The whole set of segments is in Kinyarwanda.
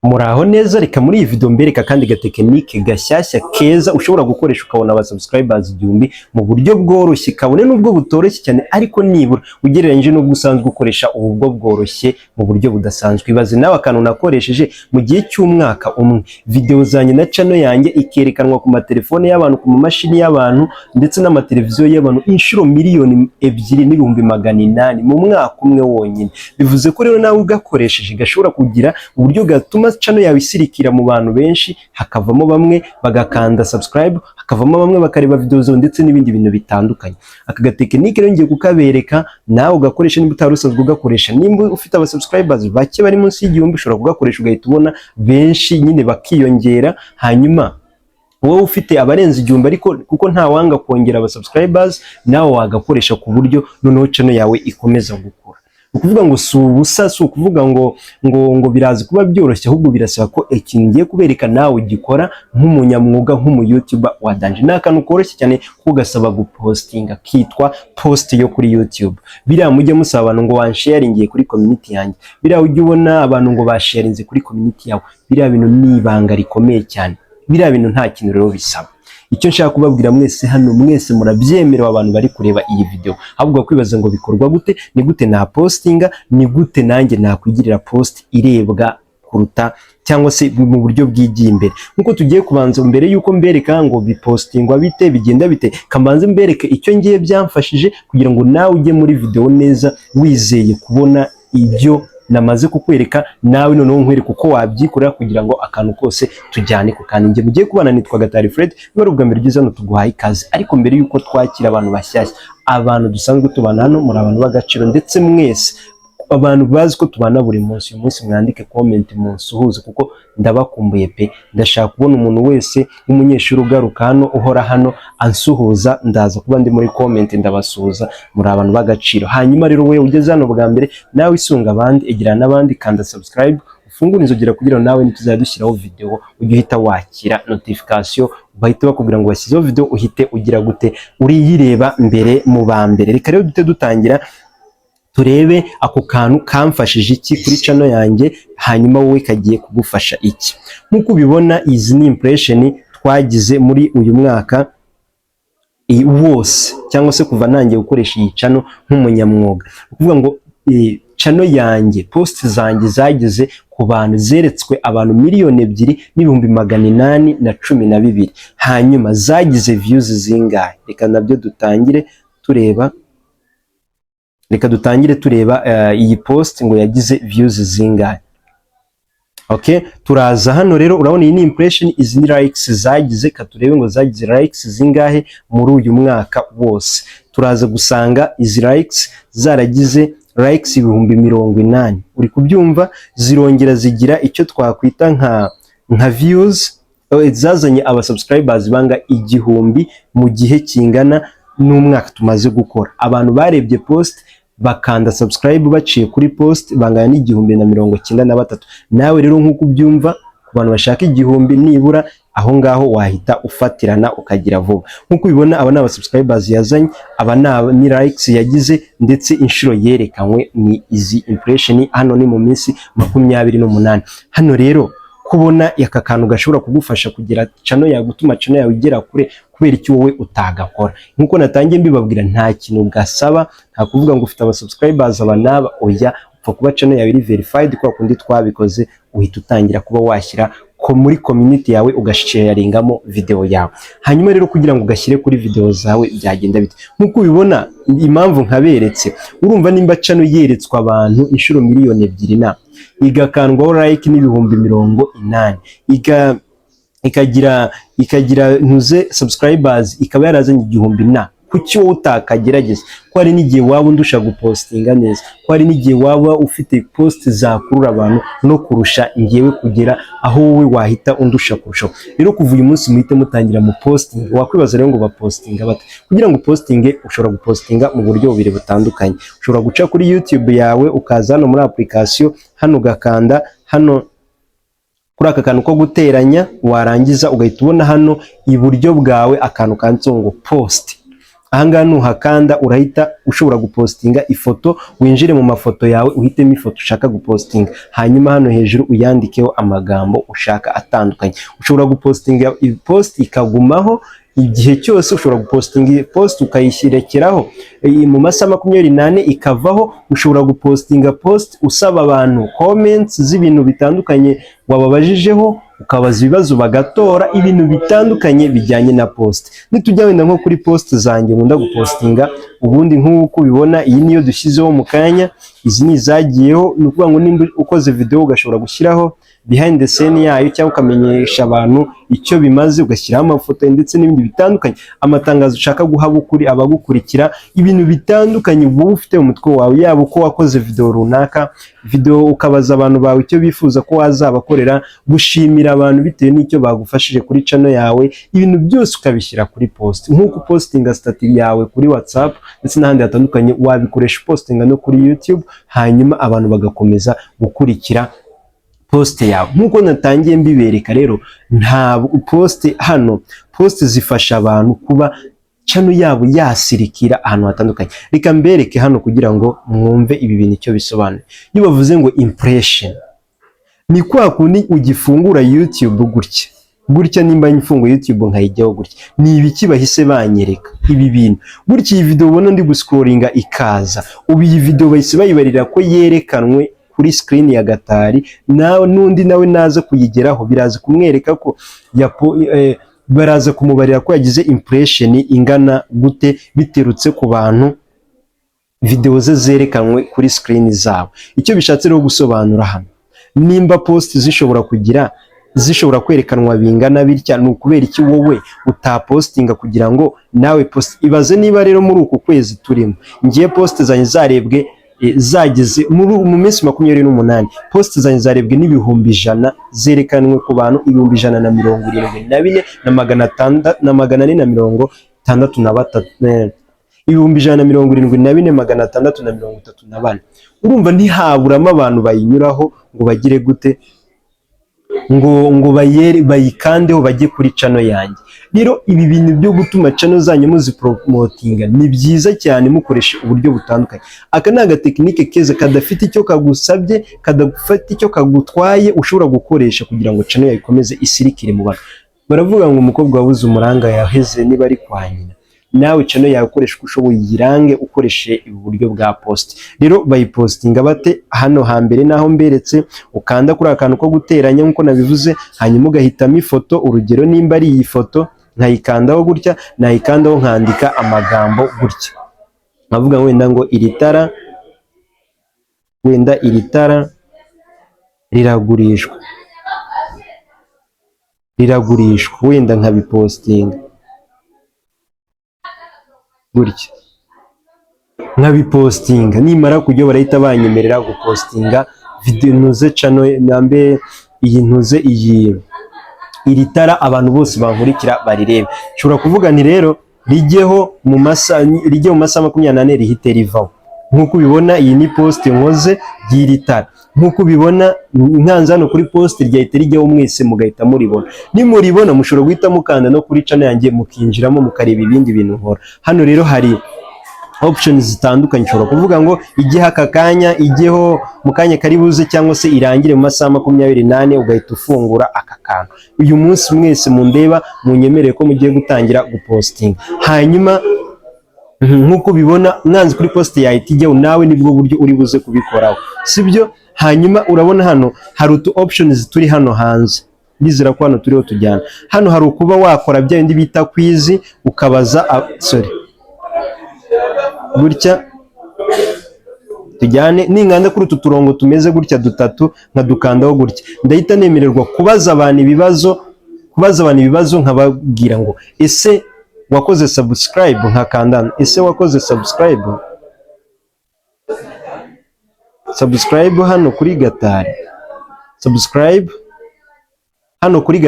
Muraho neza, reka muri iyi video mbereka kandi gatekinike gashyashya keza ushobora gukoresha ukabona aba subscribers 1000 mu buryo bworoshye, kabone nubwo butoroshye cyane ariko nibura ugereranyije n'ubwo usanzwe ukoresha ubu bwo bworoshye mu buryo budasanzwe. Ibaze nawe akantu nakoresheje mu gihe cy'umwaka umwe, video zanjye na channel yanjye ikerekanwa ku matelefone y'abantu, ku mashini y'abantu ndetse n'amateleviziyo y'abantu inshuro miliyoni 2,800 mu mwaka umwe wonyine. Bivuze ko rero nawe ugakoresheje gashobora kugira uburyo gatuma channel yawe isirikira mu bantu benshi, hakavamo bamwe bagakanda subscribe, hakavamo bamwe bakareba video zo ndetse n'ibindi bintu bitandukanye. Aka gatekinike rero ngiye kukabereka nawe ugakoresha nimba utarusanzwe ugakoresha. Nimba ufite aba subscribers bake bari munsi y'igihumbi ushobora kugakoresha ugahita ubona benshi nyine bakiyongera, hanyuma wowe ufite abarenze igihumbi ariko kuko nta wanga kongera aba subscribers nawe wagakoresha ku buryo noneho channel yawe ikomeza gukura. Ukuvuga ngo si ubusa, si ukuvuga ngo birazi kuba byoroshye, ahubwo birasaba ko ikintu ngiye kubereka nawe ugikora nk'umunyamwuga, nk'umu YouTuber wa danje. Ni akantu koroshye cyane ko gasaba gupostinga, kitwa post yo kuri YouTube. Biriya mujye musaba abantu ngo wansharingiye kuri community yanjye, biriya ujye ubona abantu ngo basharinze kuri community yawe, biriya bintu ni ibanga rikomeye cyane. Biriya bintu nta kintu rero bisaba. Icyo nshaka kubabwira mwese hano, mwese murabyemerewe abantu bari kureba iyi video, ahubwo kwibaza ngo bikorwa gute, ni gute na postinga, ni gute nanjye nakwigirira post irebwa kuruta cyangwa se mu buryo bwigiye imbere. Nkuko tugiye kubanza mbere yuko mbereka ngo bipostingwa bite, bigenda bite, kamanze mbereke icyo ngiye byamfashije kugira ngo nawe ujye muri video neza wizeye kubona ibyo namaze kukwereka, nawe noneho nkwereka uko wabyikorera kugira ngo akantu kose tujyane ku kandi. Ngiye mugiye kubana nitwa Gatari Fred, niba ubwa mbere ugeze hano tuguhaye ikaze. Ariko mbere yuko twakira abantu bashyashya, abantu dusanzwe tubana hano muri abantu b'agaciro, ndetse mwese abantu bazi ko tubana buri munsi, uyu munsi mwandike comment munsuhuze kuko ndabakumbuye pe. Ndashaka kubona umuntu wese w'umunyeshuri ugaruka hano, uhora hano ansuhuza, ndaza kuba ndi muri comment ndabasuhuza, muri abantu b'agaciro. Hanyuma rero wewe ugeze hano bwa mbere, nawe isunga abandi, egera n'abandi, kanda subscribe, ufungure inzogera kugira ngo nawe nituzadushyiraho video ujye uhita wakira notification, bahita bakubwira ngo bashyizeho video uhite ugira gute uriyireba mbere mu ba mbere. Reka rero dute dutangira turebe ako kantu kamfashije iki kuri channel yanjye, hanyuma wowe kagiye kugufasha iki. Nkuko ubibona izi ni impression twagize muri uyu mwaka wose, cyangwa se kuva nangiye gukoresha iyi channel nk'umunyamwuga. Ukuvuga ngo channel yanjye, post zanjye zageze ku bantu, zeretswe abantu 2,812,000, hanyuma zagize views zingahe. Reka nabyo dutangire tureba. Reka dutangire tureba iyi post ngo yagize views zingahe. Okay, turaza hano rero urabona iyi ni impression, izi ni likes zagize, katurebe ngo zagize likes zingahe muri uyu mwaka wose. Turaza gusanga izi likes zaragize likes 80,000. Uri kubyumva, zirongera zigira icyo twakwita nka views, zazanye aba subscribers banga 1000 mu gihe kingana n'umwaka tumaze gukora. Abantu barebye post bakanda subscribe baciye kuri post bangana n'1093. Nawe rero nkuko ubyumva, ku bantu bashaka 1000 nibura, aho ngaho wahita ufatirana ukagira vuba. Nkuko ubibona, aba n'aba subscribers yazanye, aba ni likes yagize, ndetse inshuro yerekanywe ni izi impression. Hano ni mu minsi 28. Hano rero kubona aka kantu gashobora kugufasha kugira channel yawe, gutuma channel yawe igera kure, kubera icyo wowe utagakora. Nkuko natangiye mbibabwira, nta kintu gasaba, nta kuvuga ngo ufite aba subscribers aba naba, oya, upfa kuba channel yawe iri verified kwa kundi twabikoze, uhita utangira kuba washyira ko muri community yawe ugasharingamo video yawe. Hanyuma rero kugira ngo ugashyire kuri video zawe byagenda bite. Nkuko ubibona, impamvu nkaberetse, urumva nimba channel yeretswe abantu inshuro 2,000,000 igakandwaho like n'ibihumbi 80, ikagira ntuze subscribers ikaba yarazanye 1000, kuki wowe utakagerageza? Ko hari n'igihe waba undusha gupostinga neza, ko hari n'igihe waba ufite post zakurura abantu no kurusha ngewe kugera aho wowe wahita undusha kurushaho. Rero kuva uyu munsi muhite mutangira mu posting. Wakwibaza rero ngo bapostinga bate? Kugira ngo postinge, ushobora gupostinga mu buryo bubiri butandukanye. Ushobora guca kuri YouTube yawe, ukaza hano muri application, hano ugakanda hano kuri aka kantu ko guteranya, warangiza ugahita ubona hano iburyo bwawe akantu kanditseho ngo post. ahangaha nuhakanda urahita ushobora gupostinga ifoto, winjire mu mafoto yawe uhitemo ifoto ushaka gupostinga, hanyuma hano hejuru uyandikeho amagambo ushaka atandukanye. Ushobora gupostinga post ikagumaho igihe cyose, ushobora gupostinga post ukayishyirekeraho mu masaha 24 ikavaho. Ushobora gupostinga post usaba abantu comments z'ibintu bitandukanye wababajijeho, ukabaza ibibazo bagatora ibintu bitandukanye bijyanye na post. Nitujya wenda nko kuri post zanjye nkunda gupostinga, ubundi nk'uko ubibona iyi niyo dushyizeho mu kanya, izi ni izagiyeho. Ni ukuvuga ngo nimba ukoze video ugashobora gushyiraho behind the scene yayo, cyangwa ukamenyesha abantu icyo bimaze, ugashyiraho amafoto ndetse n'ibindi bitandukanye, amatangazo ushaka guha abagukurikira, ibintu bitandukanye wowe ufite mu mutwe wawe, yaba uko wakoze video runaka, video ukabaza abantu bawe icyo bifuza ko wazabakorera, gushimira abantu bitewe n'icyo bagufashije kuri channel yawe, ibintu byose ukabishyira kuri post. Nk'uko postinga status yawe kuri WhatsApp ndetse n'ahandi hatandukanye, wabikoresha postinga no kuri YouTube, hanyuma abantu bagakomeza gukurikira post yawe. Nk'uko natangiye mbibereka rero, nta post hano, post zifasha abantu kuba channel yabo yasirikira ahantu hatandukanye. Reka mbereke hano kugira ngo mwumve ibi bintu icyo bisobanuye. Iyo bavuze ngo impression, ni kwa kundi ugifungura YouTube gutya nimba nyifunguye YouTube nkayijyaho gutya, ni ibiki bahise banyereka ibi bintu. Gutya iyi video ubona ndi guscrollinga ikaza, ubu iyi video bahise bayibarira ko yerekanwe kuri screen ya Gatari, nawe nundi nawe naza kuyigeraho biraza kumwereka ko baraza kumubarira ko yagize impression ingana gute biterutse ku bantu video ze zerekanwe kuri screen zabo. Icyo bishatse rero gusobanura hano, nimba post zishobora kwerekanwa bingana bitya, ni ukubera iki wowe utapostinga kugira ngo nawe post ibaze. Niba rero muri uku kwezi turimo ngiye post zanjye zarebwe zageze mu minsi 28, post zanjye zarebwe n'ibihumbi 100, zerekanwe ku bantu 174 na 463, 174,634. Urumva ntihaburamo abantu bayinyuraho ngo bagire gute, ngo bayikandeho bajye kuri channel yanjye. Rero ibi bintu byo gutuma channel zanyu muzipromotinga ni byiza cyane mukoresha uburyo butandukanye. Aka ni agatekinike keza kadafite icyo kagusabye, kadafite icyo kagutwaye, ushobora gukoresha kugira ngo channel yawe ikomeze isirikire mu bantu. Baravuga ngo umukobwa wabuze umuranga yaheze niba ari kwa nyina. Nawe channel yawe ukoresha ushoboye yirange ukoreshe uburyo bwa post. Rero bayipostinga bate? Hano hambere naho mberetse, ukanda kuri akantu ko guteranya nkuko nabivuze, hanyuma ugahitamo ifoto. Urugero nimba ari iyi foto, nkayikandaho gutya, nayikandaho nkandika amagambo gutya, nkavuga wenda ngo iri tara riragurishwa, wenda nkabipostinga gutya, nkabipostinga. Nimara kujya barahita banyemerera gupostinga video ntuze channel nambe iyi ntuze iri tara abantu bose bankurikira barirebe. Nshobora kuvuga nti rero rijyeho mu masaha 24 rihite rivaho. Nkuko ubibona iyi ni post nkoze y'iri tara, nkuko ubibona nkanza hano kuri post ryahita rijyaho mwese mugahita muribona. Nimuribona mushobora guhita mukanda no kuri channel yanjye mukinjiramo mukareba ibindi bintu nkora. Hano rero hari options zitandukanye, ushobora kuvuga ngo ijye aka kanya, ijyeho mu kanya karibuze, cyangwa se irangire mu masaha 28 ugahita ufungura aka kantu. Uyu munsi mwese mundeba munyemereye ko mugiye gutangira gupostinga, hanyuma nkuko ubibona mwanze kuri post yahita ijyaho, nawe nibwo buryo uri buze kubikoraho, sibyo? Hanyuma urabona hano hari utu options turi hano hanze, bizira ko hano turiho tujyana. Hano hari ukuba wakora bya bindi bita quiz, ukabaza gutya tujyane, ninganda kuri utu turongo tumeze gutya dutatu nkadukandaho gutya, ndahita nemererwa kubaza abantu ibibazo, nkababwira ngo ese wakoze subscribe, nkakanda ese wakoze subscribe hano kuri Gatari, subscribe hano kuri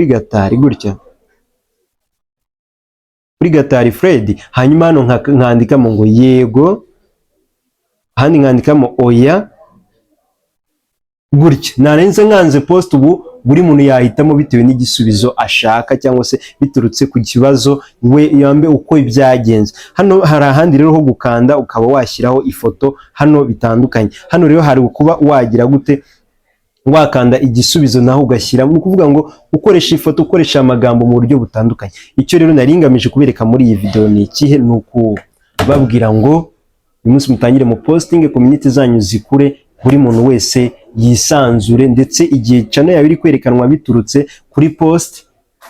Gatari gutya, kuri Gatari Fred. Hanyuma hano nkandikamo ngo yego, handi nkandikamo oya gutya. Narenze nkanze post, ubu buri muntu yahitamo bitewe n'igisubizo ashaka cyangwa se biturutse ku kibazo we yambe uko byagenze. Hano hari ahandi rero ho gukanda ukaba washyiraho ifoto hano bitandukanye. Hano rero hari kuba wagira gute wakanda igisubizo naho ugashyira, mu kuvuga ngo ukoresha ifoto, ukoresha amagambo mu buryo butandukanye. Icyo rero naringamije kubereka muri iyi video ni ikihe, ni ukubabwira ngo uyu munsi mutangire mu posting, community zanyu zikure, buri muntu wese yisanzure, ndetse igihe channel yawe iri kwerekanwa biturutse kuri post,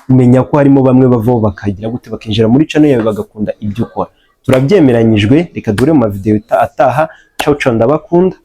umenya ko harimo bamwe bavaho bakagira gute bakinjira muri channel yawe bagakunda ibyo ukora. Turabyemeranyijwe, reka dure mu video ataha. Ciao ciao, ndabakunda.